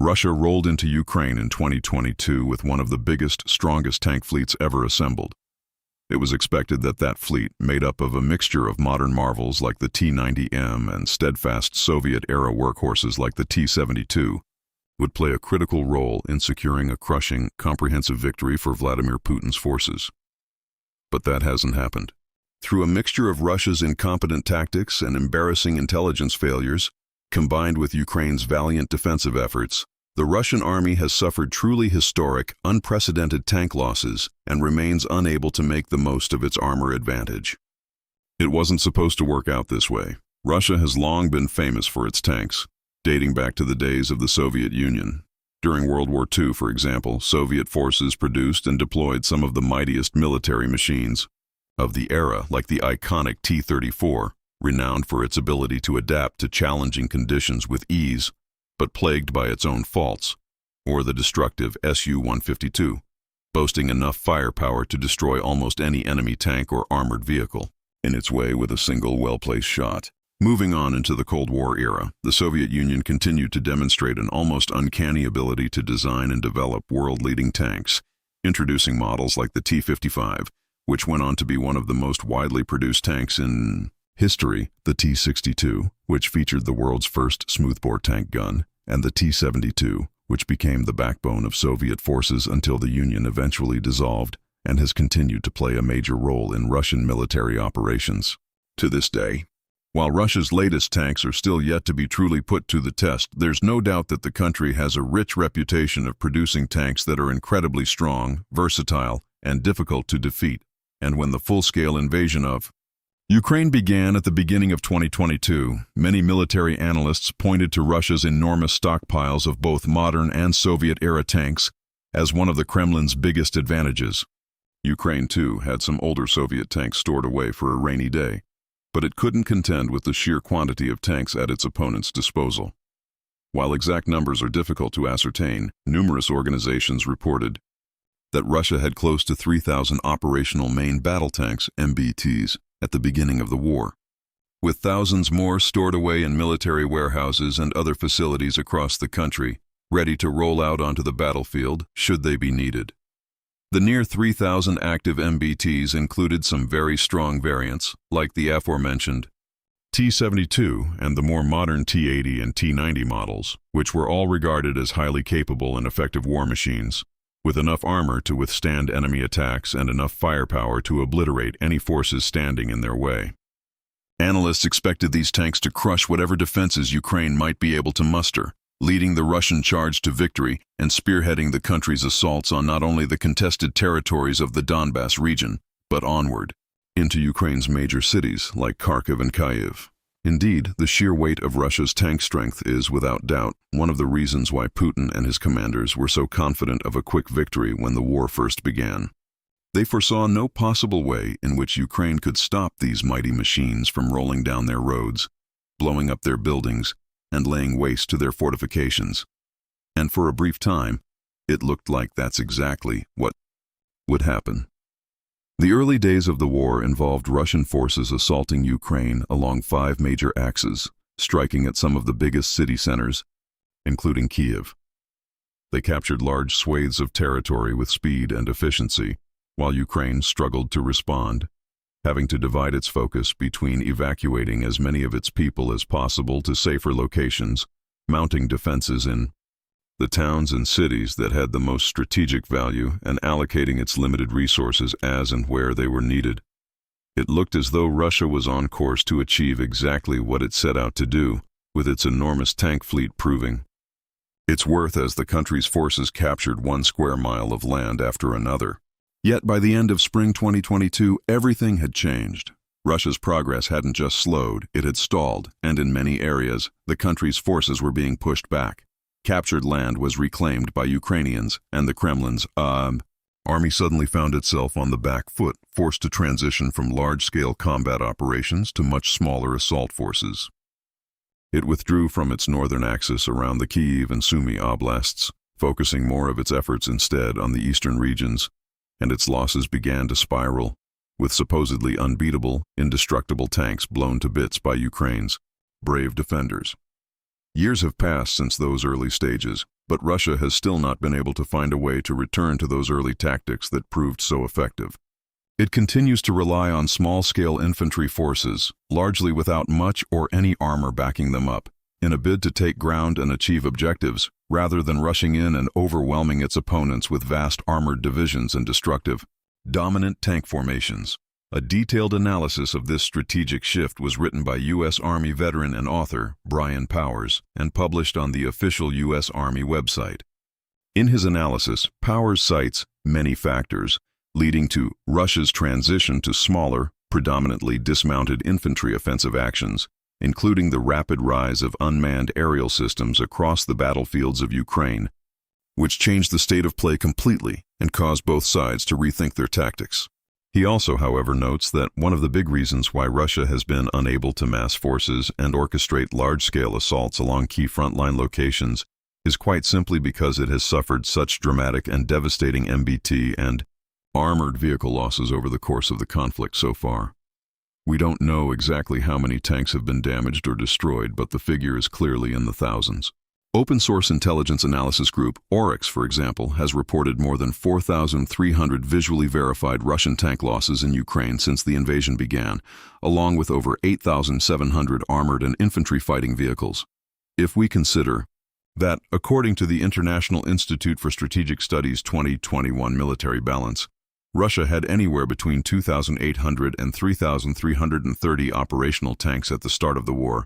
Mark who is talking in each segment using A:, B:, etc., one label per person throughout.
A: Russia rolled into Ukraine in 2022 with one of the biggest, strongest tank fleets ever assembled. It was expected that that fleet, made up of a mixture of modern marvels like the T-90M and steadfast Soviet-era workhorses like the T-72, would play a critical role in securing a crushing, comprehensive victory for Vladimir Putin's forces. But that hasn't happened. Through a mixture of Russia's incompetent tactics and embarrassing intelligence failures, combined with Ukraine's valiant defensive efforts, the Russian army has suffered truly historic, unprecedented tank losses and remains unable to make the most of its armor advantage. It wasn't supposed to work out this way. Russia has long been famous for its tanks, dating back to the days of the Soviet Union. During World War II, for example, Soviet forces produced and deployed some of the mightiest military machines of the era, like the iconic T-34, renowned for its ability to adapt to challenging conditions with ease, but plagued by its own faults, or the destructive Su-152, boasting enough firepower to destroy almost any enemy tank or armored vehicle in its way with a single well-placed shot. Moving on into the Cold War era, the Soviet Union continued to demonstrate an almost uncanny ability to design and develop world-leading tanks, introducing models like the T-55, which went on to be one of the most widely produced tanks in history, the T-62, which featured the world's first smoothbore tank gun, and the T-72, which became the backbone of Soviet forces until the Union eventually dissolved and has continued to play a major role in Russian military operations. To this day, while Russia's latest tanks are still yet to be truly put to the test, there's no doubt that the country has a rich reputation of producing tanks that are incredibly strong, versatile, and difficult to defeat. And when the full-scale invasion of Ukraine began at the beginning of 2022, many military analysts pointed to Russia's enormous stockpiles of both modern and Soviet-era tanks as one of the Kremlin's biggest advantages. Ukraine, too, had some older Soviet tanks stored away for a rainy day, but it couldn't contend with the sheer quantity of tanks at its opponent's disposal. While exact numbers are difficult to ascertain, numerous organizations reported that Russia had close to 3,000 operational main battle tanks, MBTs, at the beginning of the war, with thousands more stored away in military warehouses and other facilities across the country, ready to roll out onto the battlefield should they be needed. The near 3,000 active MBTs included some very strong variants, like the aforementioned T-72 and the more modern T-80 and T-90 models, which were all regarded as highly capable and effective war machines, with enough armor to withstand enemy attacks and enough firepower to obliterate any forces standing in their way. Analysts expected these tanks to crush whatever defenses Ukraine might be able to muster, leading the Russian charge to victory and spearheading the country's assaults on not only the contested territories of the Donbass region, but onward into Ukraine's major cities like Kharkiv and Kyiv. Indeed, the sheer weight of Russia's tank strength is, without doubt, one of the reasons why Putin and his commanders were so confident of a quick victory when the war first began. They foresaw no possible way in which Ukraine could stop these mighty machines from rolling down their roads, blowing up their buildings, and laying waste to their fortifications. And for a brief time, it looked like that's exactly what would happen. The early days of the war involved Russian forces assaulting Ukraine along 5 major axes, striking at some of the biggest city centers, including Kyiv. They captured large swathes of territory with speed and efficiency, while Ukraine struggled to respond, having to divide its focus between evacuating as many of its people as possible to safer locations, mounting defenses in the towns and cities that had the most strategic value, and allocating its limited resources as and where they were needed. It looked as though Russia was on course to achieve exactly what it set out to do, with its enormous tank fleet proving its worth as the country's forces captured 1 square mile of land after another. Yet by the end of spring 2022, everything had changed. Russia's progress hadn't just slowed, it had stalled, and in many areas, the country's forces were being pushed back. Captured land was reclaimed by Ukrainians, and the Kremlin's army suddenly found itself on the back foot, forced to transition from large-scale combat operations to much smaller assault forces. It withdrew from its northern axis around the Kyiv and Sumy oblasts, focusing more of its efforts instead on the eastern regions, and its losses began to spiral, with supposedly unbeatable, indestructible tanks blown to bits by Ukraine's brave defenders. Years have passed since those early stages, but Russia has still not been able to find a way to return to those early tactics that proved so effective. It continues to rely on small-scale infantry forces, largely without much or any armor backing them up, in a bid to take ground and achieve objectives, rather than rushing in and overwhelming its opponents with vast armored divisions and destructive, dominant tank formations. A detailed analysis of this strategic shift was written by U.S. Army veteran and author Brian Powers and published on the official U.S. Army website. In his analysis, Powers cites many factors leading to Russia's transition to smaller, predominantly dismounted infantry offensive actions, including the rapid rise of unmanned aerial systems across the battlefields of Ukraine, which changed the state of play completely and caused both sides to rethink their tactics. He also, however, notes that one of the big reasons why Russia has been unable to mass forces and orchestrate large-scale assaults along key frontline locations is quite simply because it has suffered such dramatic and devastating MBT and armored vehicle losses over the course of the conflict so far. We don't know exactly how many tanks have been damaged or destroyed, but the figure is clearly in the thousands. Open Source Intelligence Analysis Group, Oryx, for example, has reported more than 4,300 visually verified Russian tank losses in Ukraine since the invasion began, along with over 8,700 armored and infantry fighting vehicles. If we consider that, according to the International Institute for Strategic Studies 2021 military balance, Russia had anywhere between 2,800 and 3,330 operational tanks at the start of the war.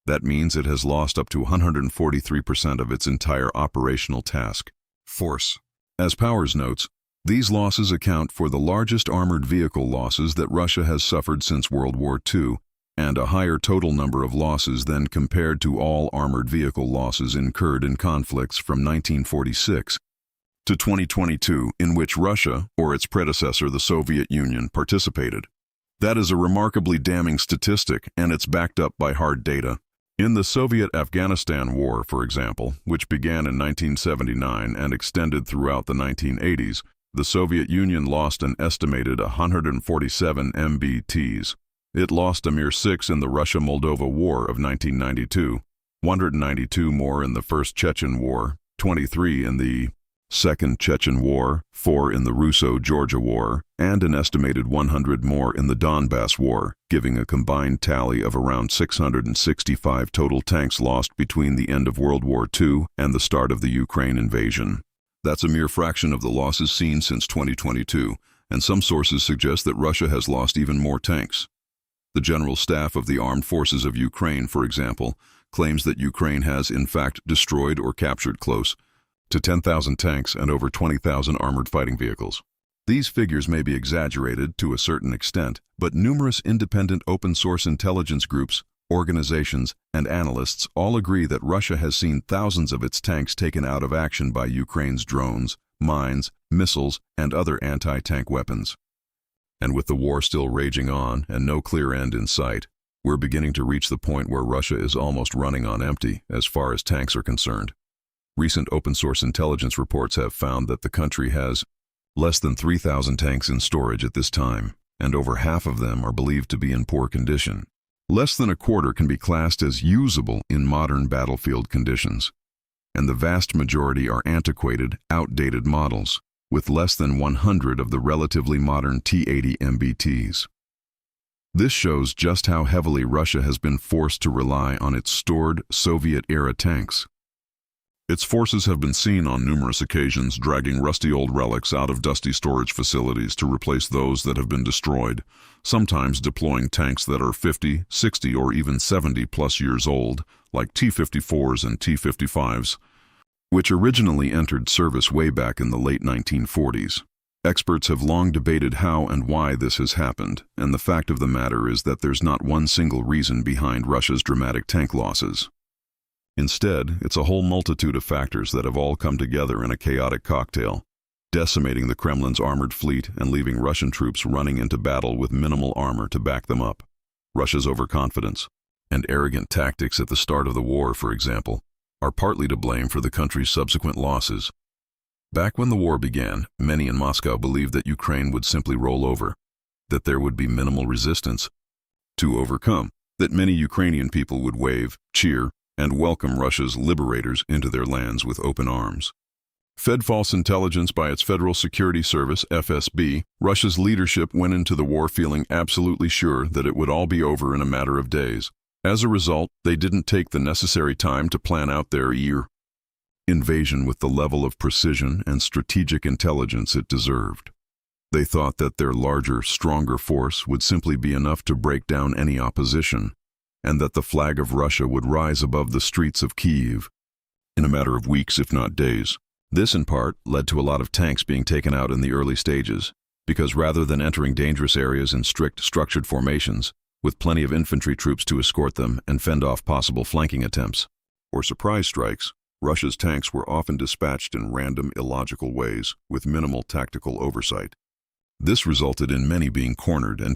A: That means it has lost up to 143% of its entire operational task force. As Powers notes, these losses account for the largest armored vehicle losses that Russia has suffered since World War II, and a higher total number of losses than compared to all armored vehicle losses incurred in conflicts from 1946 to 2022, in which Russia, or its predecessor, the Soviet Union, participated. That is a remarkably damning statistic, and it's backed up by hard data. In the Soviet-Afghanistan War, for example, which began in 1979 and extended throughout the 1980s, the Soviet Union lost an estimated 147 MBTs. It lost a mere 6 in the Russia-Moldova War of 1992, 192 more in the First Chechen War, 23 in the Second Chechen War, 4 in the Russo-Georgia War, and an estimated 100 more in the Donbass War, giving a combined tally of around 665 total tanks lost between the end of World War II and the start of the Ukraine invasion. That's a mere fraction of the losses seen since 2022, and some sources suggest that Russia has lost even more tanks. The General Staff of the Armed Forces of Ukraine, for example, claims that Ukraine has in fact destroyed or captured close to 10,000 tanks and over 20,000 armored fighting vehicles. These figures may be exaggerated to a certain extent, but numerous independent open-source intelligence groups, organizations, and analysts all agree that Russia has seen thousands of its tanks taken out of action by Ukraine's drones, mines, missiles, and other anti-tank weapons. And with the war still raging on and no clear end in sight, we're beginning to reach the point where Russia is almost running on empty as far as tanks are concerned. Recent open-source intelligence reports have found that the country has less than 3,000 tanks in storage at this time, and over half of them are believed to be in poor condition. Less than a quarter can be classed as usable in modern battlefield conditions, and the vast majority are antiquated, outdated models, with less than 100 of the relatively modern T-80 MBTs. This shows just how heavily Russia has been forced to rely on its stored Soviet-era tanks. Its forces have been seen on numerous occasions dragging rusty old relics out of dusty storage facilities to replace those that have been destroyed, sometimes deploying tanks that are 50, 60, or even 70-plus years old, like T-54s and T-55s, which originally entered service way back in the late 1940s. Experts have long debated how and why this has happened, and the fact of the matter is that there's not one single reason behind Russia's dramatic tank losses. Instead, it's a whole multitude of factors that have all come together in a chaotic cocktail, decimating the Kremlin's armored fleet and leaving Russian troops running into battle with minimal armor to back them up. Russia's overconfidence and arrogant tactics at the start of the war, for example, are partly to blame for the country's subsequent losses. Back when the war began, many in Moscow believed that Ukraine would simply roll over, that there would be minimal resistance to overcome, that many Ukrainian people would wave, cheer, and welcome Russia's liberators into their lands with open arms. Fed false intelligence by its Federal Security Service, FSB, Russia's leadership went into the war feeling absolutely sure that it would all be over in a matter of days. As a result, they didn't take the necessary time to plan out their invasion with the level of precision and strategic intelligence it deserved. They thought that their larger, stronger force would simply be enough to break down any opposition, and that the flag of Russia would rise above the streets of Kyiv in a matter of weeks, if not days. This, in part, led to a lot of tanks being taken out in the early stages, because rather than entering dangerous areas in strict, structured formations, with plenty of infantry troops to escort them and fend off possible flanking attempts or surprise strikes, Russia's tanks were often dispatched in random, illogical ways with minimal tactical oversight. This resulted in many being cornered and